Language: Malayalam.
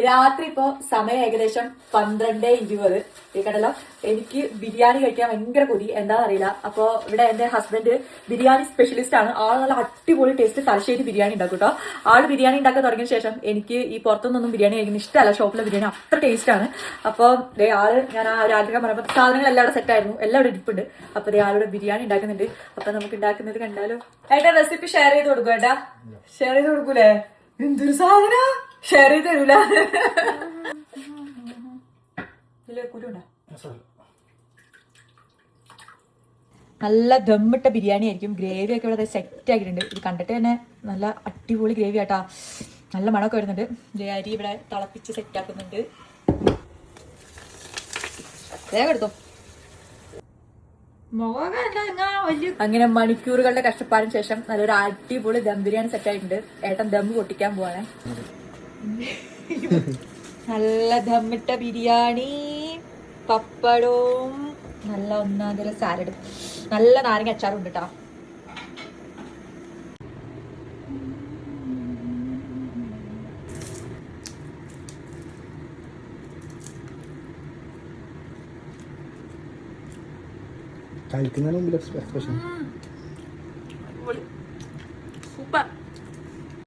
രാത്രി ഇപ്പോ സമയം ഏകദേശം 12:20. ഈ കടല എനിക്ക് ബിരിയാണി കഴിക്കാൻ ഭയങ്കര കൊതി, എന്താണെന്നറിയില്ല. അപ്പൊ ഇവിടെ എന്റെ ഹസ്ബൻഡ് ബിരിയാണി സ്പെഷ്യലിസ്റ്റ് ആണ്. ആൾ നല്ല അടിപൊളി ടേസ്റ്റ് തലശ്ശേരി ബിരിയാണി ഉണ്ടാക്കും കേട്ടോ. ആള് ബിരിയാണി ഉണ്ടാക്കാൻ തുടങ്ങിയ ശേഷം എനിക്ക് ഈ പുറത്തുനിന്നൊന്നും ബിരിയാണി കഴിക്കുന്ന ഇഷ്ടമല്ല. ഷോപ്പിലെ ബിരിയാണി അത്ര ടേസ്റ്റ് ആണ്. അപ്പൊ ആള് ഞാൻ ആ ഒരു ആഗ്രഹം പറയുമ്പോൾ സാധനങ്ങളെല്ലാം അവിടെ സെറ്റ് ആയിരുന്നു, എല്ലാം ഇവിടെ ഇരിപ്പുണ്ട്. അപ്പൊ ആളുടെ ബിരിയാണി ഉണ്ടാക്കുന്നുണ്ട്. അപ്പൊ നമുക്ക് ഉണ്ടാക്കുന്നത് കണ്ടാലോ. ഏട്ടാ റെസിപ്പി ഷെയർ ചെയ്ത് കൊടുക്കും. ഏട്ടാ ഷെയർ ചെയ്ത് കൊടുക്കൂലേ? എന്തൊരു സാധന ഷെയർ ചെയ്ത് തരൂല. നല്ല ദമ്മിട്ട ബിരിയാണി ആയിരിക്കും. ഗ്രേവി ഒക്കെ ഇവിടെ സെറ്റ് ആക്കിയിട്ടുണ്ട്. ഇത് കണ്ടിട്ട് തന്നെ നല്ല അടിപൊളി ഗ്രേവി ആട്ടാ. നല്ല മണമൊക്കെ വരുന്നുണ്ട്. അരി ഇവിടെ തിളപ്പിച്ച് സെറ്റ് ആക്കുന്നുണ്ട്. വേഗം എടുത്തോ. അങ്ങനെ മണിക്കൂറുകളുടെ കഷ്ടപ്പാടിന് ശേഷം നല്ലൊരു അടിപൊളി ദം ബിരിയാണി സെറ്റ് ആയിട്ടുണ്ട്. ഏട്ടൻ ദം പൊട്ടിക്കാൻ പോവാണ്. നല്ല ദമ്മിട്ട ബിരിയാണി, പപ്പടവും നല്ല ഒന്നാന്തര സാലഡും, നല്ല നാരങ്ങ അച്ചാറും ഉണ്ട് കേട്ടോ. കഴിക്കുന്നതിന് മുമ്പിൽ എക്സ്പ്രഷൻ